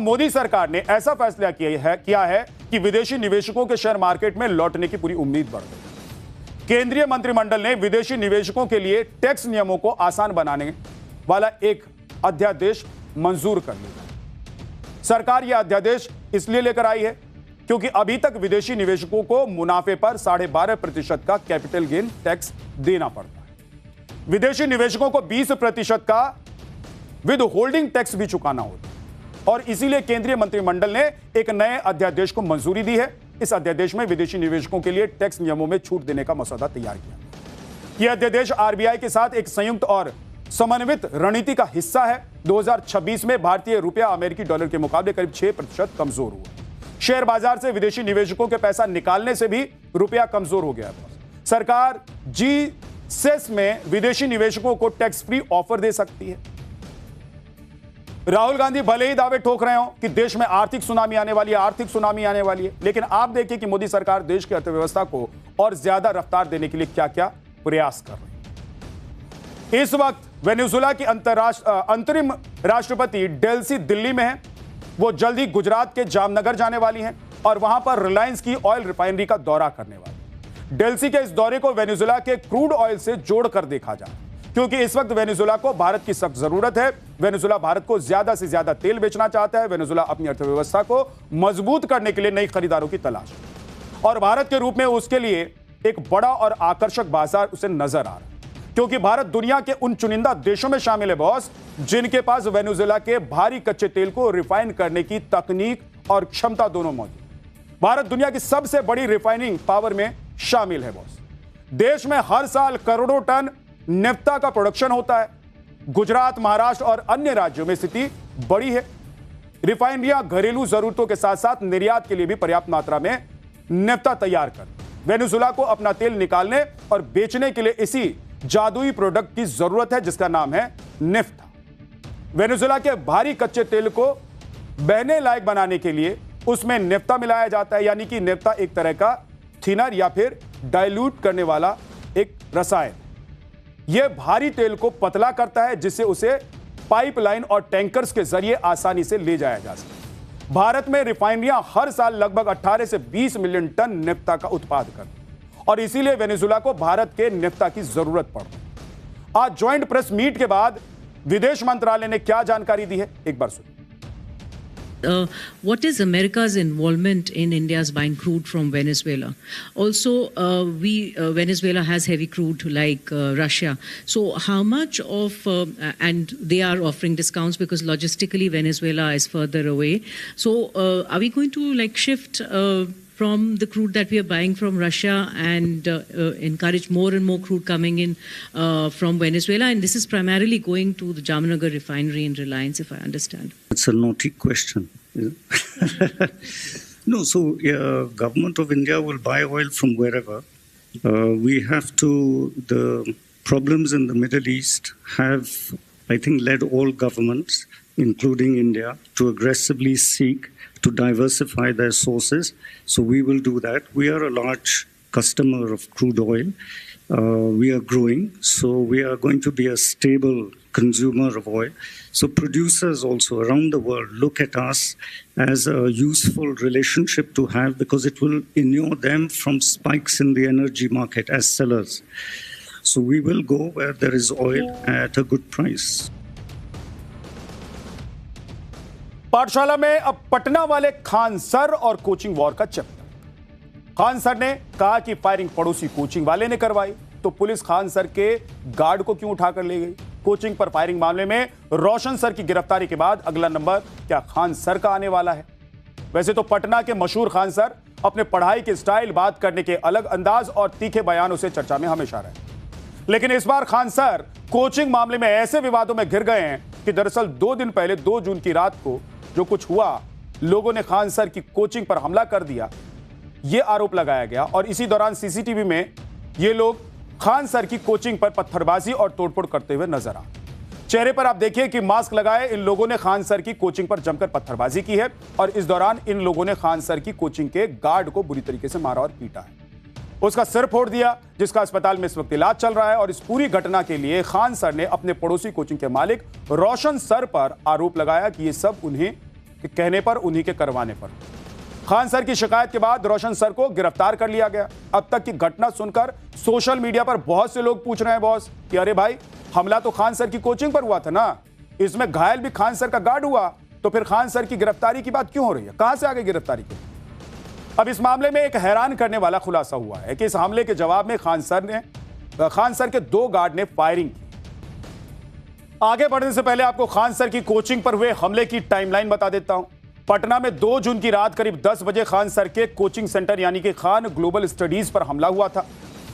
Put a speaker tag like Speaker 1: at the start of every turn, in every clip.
Speaker 1: मोदी सरकार ने ऐसा फैसला किया है कि विदेशी निवेशकों के शेयर मार्केट में लौटने की पूरी उम्मीद बढ़ गई। केंद्रीय मंत्रिमंडल ने विदेशी निवेशकों के लिए टैक्स नियमों को आसान बनाने वाला एक अध्यादेश मंजूर कर लिया। सरकार यह अध्यादेश इसलिए लेकर आई है क्योंकि अभी तक विदेशी निवेशकों को मुनाफे पर 12.5% का कैपिटल गेन टैक्स देना पड़ता है। विदेशी निवेशकों को 20% का विद होल्डिंग टैक्स भी चुकाना होता है और इसीलिए केंद्रीय मंत्रिमंडल ने एक नए अध्यादेश को मंजूरी दी है। इस अध्यादेश में विदेशी निवेशकों के लिए टैक्स नियमों में छूट देने का मसौदा तैयार किया। यह अध्यादेश आरबीआई के साथ एक संयुक्त और समन्वित रणनीति का हिस्सा है। 2026 में भारतीय रुपया अमेरिकी डॉलर के मुकाबले करीब 6% कमजोर हुआ। शेयर बाजार से विदेशी निवेशकों के पैसा निकालने से भी रुपया कमजोर हो गया। सरकार G-SEZ में विदेशी निवेशकों को टैक्स फ्री ऑफर दे सकती है। राहुल गांधी भले ही दावे ठोक रहे हो कि देश में आर्थिक सुनामी आने वाली है, लेकिन आप देखिए कि मोदी सरकार देश की अर्थव्यवस्था को और ज्यादा रफ्तार देने के लिए क्या-क्या प्रयास कर रही है। इस वक्त वेनेजुएला की अंतरिम राष्ट्रपति डेल्सी दिल्ली में है। वो जल्द ही गुजरात के जामनगर जाने वाली हैं और वहां पर रिलायंस की ऑयल रिफाइनरी का दौरा करने वाली। डेल्सी के इस दौरे को वेनेजुएला के क्रूड ऑयल से जोड़कर देखा जाए क्योंकि इस वक्त वेनेजुएला को भारत की सख्त जरूरत है। वेनेजुएला भारत को ज्यादा से ज्यादा तेल बेचना चाहता है। वेनेजुएला अपनी अर्थव्यवस्था को मजबूत करने के लिए नई खरीदारों की तलाश है और भारत के रूप में उसके लिए एक बड़ा और आकर्षक बाजार उसे नजर आ रहा है क्योंकि भारत दुनिया के उन चुनिंदा देशों में शामिल है बॉस, जिनके पास वेनेजुएला के भारी कच्चे तेल को रिफाइन करने की तकनीक और क्षमता दोनों मौजूद। भारत दुनिया की सबसे बड़ी रिफाइनिंग पावर में शामिल है बॉस। देश में हर साल करोड़ों टन नेफ्ता का प्रोडक्शन होता है। गुजरात, महाराष्ट्र और अन्य राज्यों में स्थिति बड़ी है। रिफाइनरियां घरेलू जरूरतों के साथ साथ निर्यात के लिए भी पर्याप्त मात्रा में नेफ्ता तैयार कर वेनेजुएला को अपना तेल निकालने और बेचने के लिए इसी जादुई प्रोडक्ट की जरूरत है जिसका नाम है नेफ्ता। वेनेजुएला के भारी कच्चे तेल को बहने लायक बनाने के लिए उसमें नेफ्ता मिलाया जाता है, यानी कि नेफ्ता एक तरह का थिनर या फिर डाइल्यूट करने वाला एक रसायन। यह भारी तेल को पतला करता है जिससे उसे पाइपलाइन और टैंकर्स के जरिए आसानी से ले जाया जा सके। भारत में रिफाइनरियां हर साल लगभग 18 से 20 मिलियन टन नेफ्ता का उत्पादन करती हैं और इसीलिए वेनेजुएला को भारत के नेफ्ता की जरूरत पड़ती है। आज ज्वाइंट प्रेस मीट के बाद विदेश मंत्रालय ने क्या जानकारी दी है, एक बार सुनिए।
Speaker 2: What is America's involvement in India's buying crude from Venezuela? Also, Venezuela has heavy crude like Russia. So, how much of and they are offering discounts because logistically Venezuela is further away. So, are we going to like shift from the crude that we are buying from Russia and encourage more and more crude coming in from Venezuela? And this is primarily going to the Jamnagar refinery in Reliance, if I understand.
Speaker 3: It's a naughty question. No, so government of India will buy oil from wherever. We have to, the problems in the Middle East have, I think, led all governments, including India, to aggressively seek to diversify their sources. So we will do that. We are a large customer of crude oil. We are growing, so we are going to be a stable consumer of oil. So producers also around the world look at us as a useful relationship to have because it will inure them from spikes in the energy market as sellers. So we will go where there is oil at a good price.
Speaker 1: पाठशाला में अब पटना वाले Khan sir और coaching war का chapter. Khan sir ने कहा कि firing पड़ोसी कोचिंग वाले ने करवाई, तो पुलिस खान सर के गार्ड को क्यों उठाकर ले गई? कोचिंग पर फायरिंग मामले में रोशन सर की गिरफ्तारी के बाद अगला नंबर क्या खान सर का आने वाला है? वैसे तो पटना के मशहूर खान सर अपने पढ़ाई के स्टाइल, बात करने के अलग अंदाज और तीखे बयानों से चर्चा में हमेशा रहे, लेकिन इस बार खान सर कोचिंग मामले में ऐसे विवादों में घिर गए हैं कि दरअसल 2 दिन पहले 2 जून की रात को जो कुछ हुआ, लोगों ने खान सर की कोचिंग पर हमला कर दिया, यह आरोप लगाया गया और इसी दौरान सीसीटीवी में ये लोग खान सर की कोचिंग पर पत्थरबाजी और तोड़फोड़ करते हुए नजर आ। चेहरे पर आप देखिए कि मास्क लगाए इन लोगों ने खान सर की कोचिंग पर जमकर पत्थरबाजी की है और इस दौरान इन लोगों ने खान सर की कोचिंग के गार्ड को बुरी तरीके से मारा और पीटा है। उसका सिर फोड़ दिया, जिसका अस्पताल में इस वक्त इलाज चल रहा है और इस पूरी घटना के लिए खान सर ने अपने पड़ोसी कोचिंग के मालिक रोशन सर पर आरोप लगाया कि ये सब उन्हें कि कहने पर उन्हीं के करवाने पर। खान सर की शिकायत के बाद रोशन सर को गिरफ्तार कर लिया गया। अब तक की घटना सुनकर सोशल मीडिया पर बहुत से लोग पूछ रहे हैं बॉस कि अरे भाई, हमला तो खान सर की कोचिंग पर हुआ था ना, इसमें घायल भी खान सर का गार्ड हुआ, तो फिर खान सर की गिरफ्तारी की बात क्यों हो रही है? कहां से आ गई गिरफ्तारी की? अब इस मामले में एक हैरान करने वाला खुलासा हुआ है कि इस हमले के जवाब में खान सर के 2 गार्ड ने फायरिंग की। आगे बढ़ने से पहले आपको खान सर की कोचिंग पर हुए हमले की टाइमलाइन बता देता हूं। पटना में 2 जून की रात करीब 10 बजे खान सर के कोचिंग सेंटर यानी कि खान ग्लोबल स्टडीज पर हमला हुआ था।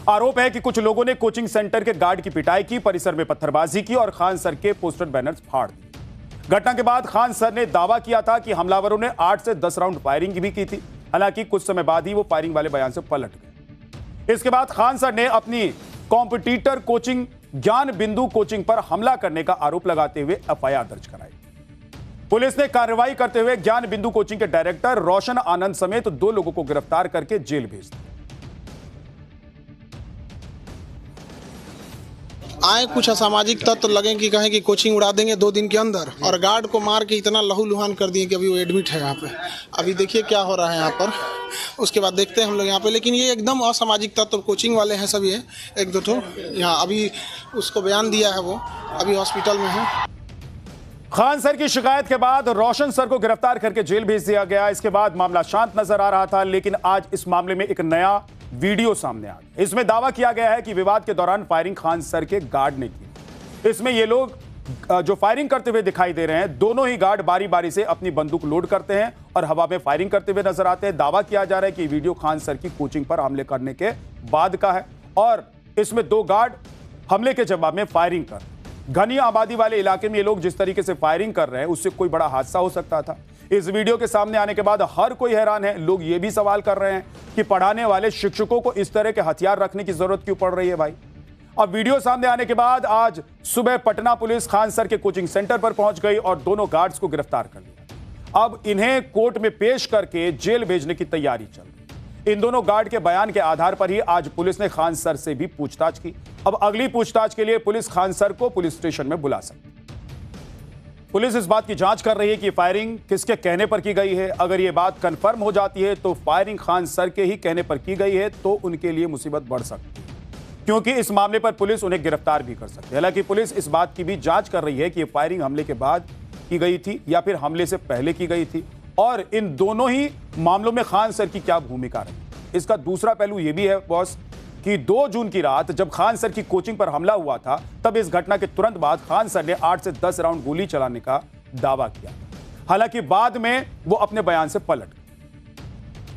Speaker 1: आरोप है कि कुछ लोगों ने कोचिंग सेंटर के गार्ड की पिटाई की, परिसर में पत्थरबाजी की और खान सर के पोस्टर बैनर्स फाड़ दिए। घटना के बाद खान सर ने दावा किया था कि हमलावरों ने 8 से 10 राउंड फायरिंग भी की थी। हालांकि कुछ समय बाद ही वो फायरिंग वाले बयान से पलट गए। इसके बाद खान सर ने अपनी कॉम्पिटिटर कोचिंग ज्ञान बिंदु कोचिंग पर हमला करने का आरोप लगाते हुए एफआईआर दर्ज कराई। पुलिस ने कार्रवाई करते हुए ज्ञान बिंदु कोचिंग के डायरेक्टर रोशन आनंद समेत 2 लोगों को गिरफ्तार करके जेल भेज दिया।
Speaker 4: आए कुछ असामाजिक तत्व लगे कि कहें कि कोचिंग उड़ा देंगे 2 दिन के अंदर, और गार्ड को मार के इतना लहूलुहान कर दिए कि अभी वो एडमिट है यहाँ पे। अभी देखिए क्या हो रहा है यहाँ पर, उसके बाद देखते हैं हम लोग यहाँ पे। लेकिन ये एकदम असामाजिक तत्व कोचिंग वाले हैं सब, ये 1-2 ठो यहाँ अभी उसको बयान दिया है, वो अभी हॉस्पिटल में है।
Speaker 1: खान सर की शिकायत के बाद रोशन सर को गिरफ्तार करके जेल भेज दिया गया। इसके बाद मामला शांत नजर आ रहा था, लेकिन आज इस मामले में एक नया वीडियो सामने आ गया। इसमें दावा किया गया है कि विवाद के दौरान फायरिंग खान सर के गार्ड ने की। इसमें ये लोग जो फायरिंग करते हुए दिखाई दे रहे हैं, दोनों ही गार्ड बारी बारी से अपनी बंदूक लोड करते हैं और हवा में फायरिंग करते हुए नजर आते हैं। दावा किया जा रहा है कि वीडियो खान सर की कोचिंग पर हमले करने के बाद का है और इसमें 2 गार्ड हमले के जवाब में फायरिंग कर। घनी आबादी वाले इलाके में ये लोग जिस तरीके से फायरिंग कर रहे हैं, उससे कोई बड़ा हादसा हो सकता था। इस वीडियो के सामने आने के बाद हर कोई हैरान है। लोग ये भी सवाल कर रहे हैं कि पढ़ाने वाले शिक्षकों को इस तरह के हथियार रखने की जरूरत क्यों पड़ रही है भाई? अब वीडियो सामने आने के बाद आज सुबह पटना पुलिस खान सर के कोचिंग सेंटर पर पहुंच गई और दोनों गार्ड्स को गिरफ्तार कर लिया। अब इन्हें कोर्ट में पेश करके जेल भेजने की तैयारी चल रही है। इन दोनों गार्ड के बयान के आधार पर ही आज पुलिस ने खान सर से भी पूछताछ की। अब अगली पूछताछ के लिए पुलिस खान सर को पुलिस स्टेशन में बुला सकती है। पुलिस इस बात की जांच कर रही है कि फायरिंग किसके कहने पर की गई है। अगर यह बात कंफर्म हो जाती है तो फायरिंग खान सर के ही कहने पर की गई है तो उनके लिए मुसीबत बढ़ सकती है, क्योंकि इस मामले पर पुलिस उन्हें गिरफ्तार भी कर सकती है। हालांकि पुलिस इस बात की भी जांच कर रही है कि फायरिंग हमले के बाद की गई थी या फिर हमले से पहले की गई थी और इन दोनों ही मामलों में खान सर की क्या भूमिका रही। इसका दूसरा पहलू यह भी है बॉस कि 2 जून की रात जब खान सर की कोचिंग पर हमला हुआ था, तब इस घटना के तुरंत बाद खान सर ने 8 से 10 राउंड गोली चलाने का दावा किया। हालांकि बाद में वो अपने बयान से पलट गए।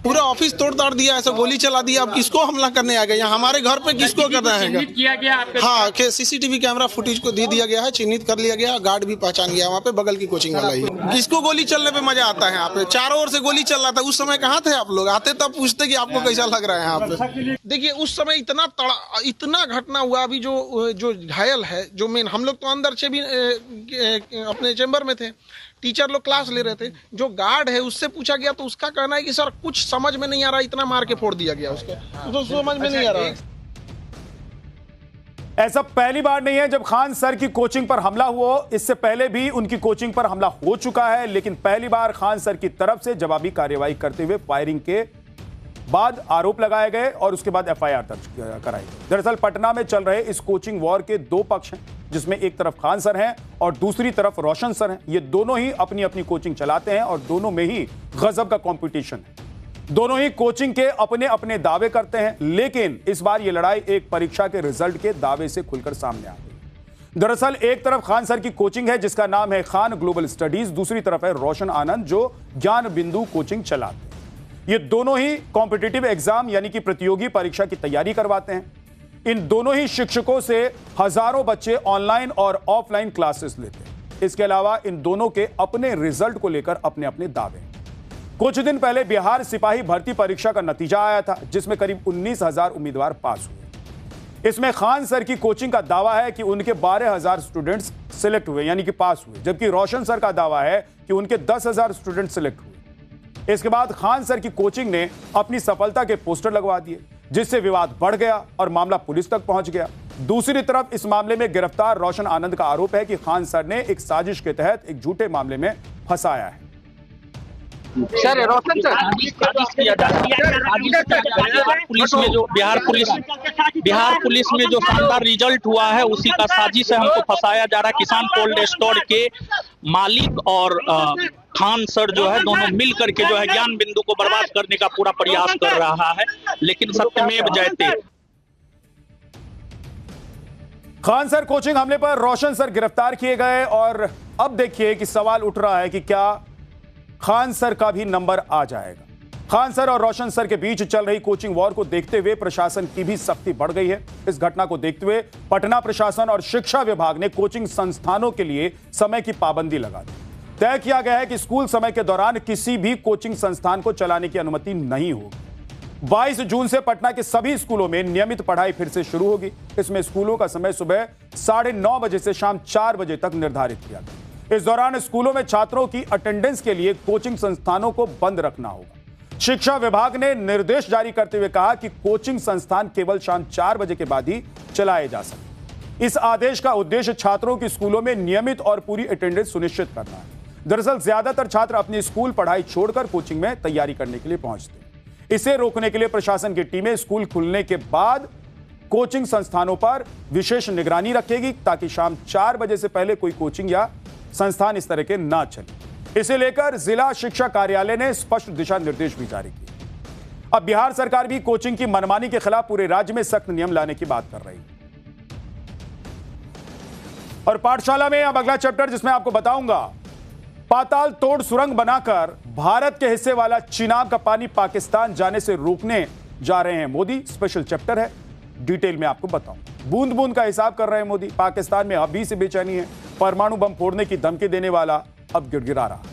Speaker 4: पूरा ऑफिस तोड़ ताड़ दिया, ऐसा गोली चला दिया। अब किसको हमला करने आ गए? यहाँ हमारे घर पे किसको करना है?
Speaker 5: किया गया आपके?
Speaker 4: हाँ, सीसीटीवी कैमरा फुटेज को दे दिया गया है, चिन्हित कर लिया गया, गार्ड भी पहचान गया वहाँ पे, बगल की कोचिंग वाला ही। किसको गोली चलने पे मजा आता है? यहाँ पे चारों ओर से गोली चल रहा था। उस समय कहाँ थे आप लोग? आते तब पूछते कि आपको कैसा लग रहा है यहाँ पे। देखिए उस समय इतना घटना हुआ। अभी जो घायल है, जो मेन, हम लोग तो अंदर से भी अपने चेम्बर में थे, टीचर लोग क्लास ले रहे थे। जो गार्ड है उससे पूछा गया तो उसका कहना है कि सर कुछ समझ में नहीं आ रहा, इतना मार के फोड़ दिया गया उसको, तो समझ में नहीं आ रहा।
Speaker 1: ऐसा पहली बार नहीं है जब खान सर की कोचिंग पर हमला हुआ। इससे पहले भी उनकी कोचिंग पर हमला हो चुका है, लेकिन पहली बार खान सर की तरफ से जवाबी कार्रवाई करते हुए फायरिंग के बाद आरोप लगाए गए और उसके बाद एफआईआर दर्ज कराई गई। दरअसल पटना में चल रहे इस कोचिंग वॉर के 2 पक्ष हैं, जिसमें एक तरफ खान सर हैं और दूसरी तरफ रोशन सर हैं। ये दोनों ही अपनी अपनी कोचिंग चलाते हैं और दोनों में ही गजब का कंपटीशन है। दोनों ही कोचिंग के अपने अपने दावे करते हैं, लेकिन इस बार ये लड़ाई एक परीक्षा के रिजल्ट के दावे से खुलकर सामने आ गई। दरअसल एक तरफ खान सर की कोचिंग है जिसका नाम है खान ग्लोबल स्टडीज, दूसरी तरफ है रोशन आनंद जो ज्ञान बिंदु कोचिंग चलाते हैं। ये दोनों ही कॉम्पिटिटिव एग्जाम यानी कि प्रतियोगी परीक्षा की तैयारी करवाते हैं। इन दोनों ही शिक्षकों से हजारों बच्चे ऑनलाइन और ऑफलाइन क्लासेस लेते हैं। इसके अलावा इन दोनों के अपने रिजल्ट को लेकर अपने अपने दावे। कुछ दिन पहले बिहार सिपाही भर्ती परीक्षा का नतीजा आया था, जिसमें करीब 19,000 उम्मीदवार पास हुए। इसमें खान सर की कोचिंग का दावा है कि उनके 12,000 स्टूडेंट्स सिलेक्ट हुए यानी कि पास हुए, जबकि रोशन सर का दावा है कि उनके 10,000 स्टूडेंट सिलेक्ट हुए। इसके बाद खान सर की कोचिंग ने अपनी सफलता के पोस्टर लगवा दिए, जिससे विवाद बढ़ गया और मामला पुलिस तक पहुंच गया। दूसरी तरफ इस मामले में गिरफ्तार रोशन आनंद का आरोप है कि खान सर ने एक साजिश के तहत एक झूठे मामले में फंसाया है।
Speaker 5: सर रोशन सर साजिश किया जा रहा है बिहार पुलिस में जो शानदार रिजल्ट हुआ है उसी का साजिश है, हमको फंसाया जा रहा है। किसान कोल्ड स्टोर के मालिक और खान सर जो है दोनों मिल करके जो है ज्ञान बिंदु को बर्बाद करने का पूरा प्रयास कर रहा है, लेकिन सत्यमेव जयते।
Speaker 1: खान सर कोचिंग हमले पर रोशन सर गिरफ्तार किए गए और अब देखिए कि सवाल उठ रहा है कि क्या खान सर का भी नंबर आ जाएगा। खान सर और रोशन सर के बीच चल रही कोचिंग वॉर को देखते हुए प्रशासन की भी सख्ती बढ़ गई है। इस घटना को देखते हुए पटना प्रशासन और शिक्षा विभाग ने कोचिंग संस्थानों के लिए समय की पाबंदी लगा दी। तय किया गया है कि स्कूल समय के दौरान किसी भी कोचिंग संस्थान को चलाने की अनुमति नहीं होगी। 22 जून से पटना के सभी स्कूलों में नियमित पढ़ाई फिर से शुरू होगी। इसमें स्कूलों का समय सुबह 9:30 बजे से शाम 4 बजे तक निर्धारित किया गया। इस दौरान स्कूलों में छात्रों की अटेंडेंस के लिए कोचिंग संस्थानों को बंद रखना होगा। शिक्षा विभाग ने निर्देश जारी करते हुए कहा कि कोचिंग संस्थान केवल शाम 4 बजे के बाद ही चलाए जा सकते। इस आदेश का उद्देश्य छात्रों की स्कूलों में नियमित और पूरी अटेंडेंस सुनिश्चित करना है। दरअसल ज्यादातर छात्र अपनी स्कूल पढ़ाई छोड़कर कोचिंग में तैयारी करने के लिए पहुंचते हैं। इसे रोकने के लिए प्रशासन की टीमें स्कूल खुलने के बाद कोचिंग संस्थानों पर विशेष निगरानी रखेगी ताकि शाम 4 बजे से पहले कोई कोचिंग या संस्थान इस तरह के ना चले। इसे लेकर जिला शिक्षा कार्यालय ने स्पष्ट दिशा निर्देश भी जारी किए। अब बिहार सरकार भी कोचिंग की मनमानी के खिलाफ पूरे राज्य में सख्त नियम लाने की बात कर रही है। और पाठशाला में अब अगला चैप्टर जिसमें आपको बताऊंगा, पाताल तोड़ सुरंग बनाकर भारत के हिस्से वाला चिनाब का पानी पाकिस्तान जाने से रोकने जा रहे हैं मोदी। स्पेशल चैप्टर है, डिटेल में आपको बताऊं। बूंद बूंद का हिसाब कर रहे हैं मोदी। पाकिस्तान में अभी से बेचैनी है। परमाणु बम फोड़ने की धमकी देने वाला अब गिड़गिड़ा रहा।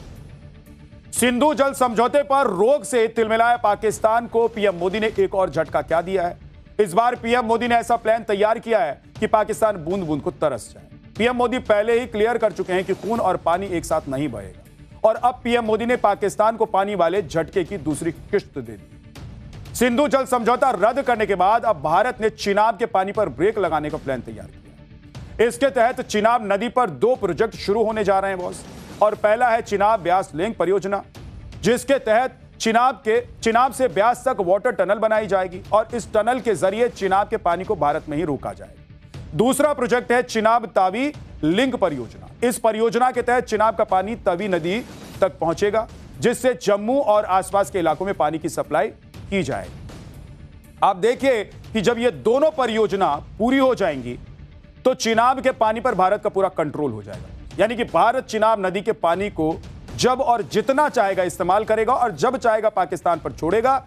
Speaker 1: सिंधु जल समझौते पर रोक से तिलमिलाया पाकिस्तान को पीएम मोदी ने एक और झटका क्या दिया है। इस बार पीएम मोदी ने ऐसा प्लान तैयार किया है कि पाकिस्तान बूंद बूंद को तरस जाए। पीएम मोदी पहले ही क्लियर कर चुके हैं कि खून और पानी एक साथ नहीं बहेगा और अब पीएम मोदी ने पाकिस्तान को पानी वाले झटके की दूसरी किश्त दे दी। सिंधु जल समझौता रद्द करने के बाद अब भारत ने चिनाब के पानी पर ब्रेक लगाने का प्लान तैयार किया। इसके तहत चिनाब नदी पर 2 प्रोजेक्ट शुरू होने जा रहे हैं बॉस। और पहला है चिनाब ब्यास लिंक परियोजना, जिसके तहत चिनाब से ब्यास तक वाटर टनल बनाई जाएगी और इस टनल के जरिए चिनाब के पानी को भारत में ही रोका जाएगा। दूसरा प्रोजेक्ट है चिनाब तावी लिंक परियोजना। इस परियोजना के तहत चिनाब का पानी तवी नदी तक पहुंचेगा, जिससे जम्मू और आसपास के इलाकों में पानी की सप्लाई की जाएगी। आप देखिए कि जब ये दोनों परियोजना पूरी हो जाएंगी तो चिनाब के पानी पर भारत का पूरा कंट्रोल हो जाएगा। यानी कि भारत चिनाब नदी के पानी को जब और जितना चाहेगा इस्तेमाल करेगा और जब चाहेगा पाकिस्तान पर छोड़ेगा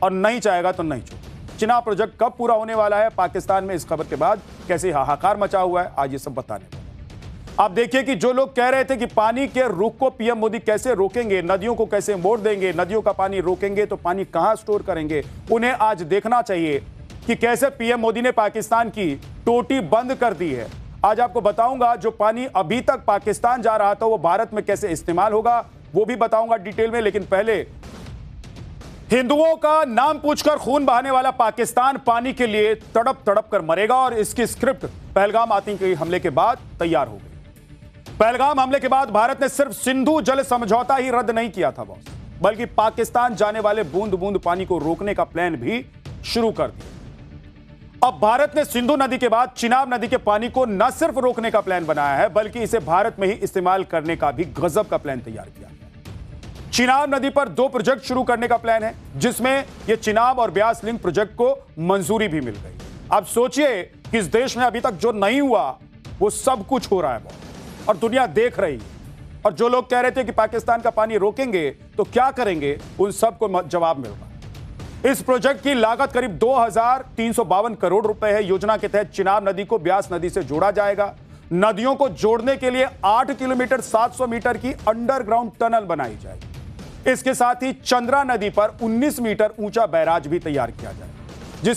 Speaker 1: और नहीं चाहेगा तो नहीं छोड़ेगा। चिनाब प्रोजेक्ट कब पूरा होने वाला है पाकिस्तान में, इस खबर के बाद कैसे हाहाकार मचा हुआ है, आज ये सब बताने वाला। आप देखिए कि जो लोग कह रहे थे कि पानी के रुख को पीएम मोदी कैसे रोकेंगे, नदियों को कैसे मोड़ देंगे, नदियों का पानी रोकेंगे तो पानी कहां स्टोर करेंगे, उन्हें आज देखना चाहिए कि कैसे पीएम मोदी ने पाकिस्तान की टोटी बंद कर दी है। आज आपको बताऊंगा जो पानी अभी तक पाकिस्तान जा रहा था वो भारत में कैसे इस्तेमाल होगा, वो भी बताऊंगा डिटेल में। लेकिन पहले हिंदुओं का नाम पूछकर खून बहाने वाला पाकिस्तान पानी के लिए तड़प तड़प कर मरेगा और इसकी स्क्रिप्ट पहलगाम आतंकी हमले के बाद तैयार हो गई। पहलगाम हमले के बाद भारत ने सिर्फ सिंधु जल समझौता ही रद्द नहीं किया था बॉस, बल्कि पाकिस्तान जाने वाले बूंद बूंद पानी को रोकने का प्लान भी शुरू कर दिया। अब भारत ने सिंधु नदी के बाद चिनाब नदी के पानी को न सिर्फ रोकने का प्लान बनाया है बल्कि इसे भारत में ही इस्तेमाल करने का भी गजब का प्लान तैयार किया। चिनाब नदी पर 2 प्रोजेक्ट शुरू करने का प्लान है, जिसमें यह चिनाब और ब्यास लिंक प्रोजेक्ट को मंजूरी भी मिल गई। अब सोचिए कि इस देश में अभी तक जो नहीं हुआ वो सब कुछ हो रहा है और दुनिया देख रही है। और जो लोग कह रहे थे कि पाकिस्तान का पानी रोकेंगे तो क्या करेंगे, उन सबको जवाब मिल रहा है। इस प्रोजेक्ट की लागत करीब 2352 करोड़ रुपए है। योजना के तहत चिनाब नदी को ब्यास नदी से जोड़ा जाएगा। नदियों को जोड़ने के लिए 8 किलोमीटर 700 मीटर की अंडरग्राउंड टनल बनाई जाएगी। इसके साथ ही चंद्रा नदी पर 19 मीटर ऊंचा बैराज भी तैयार किया जाएगा।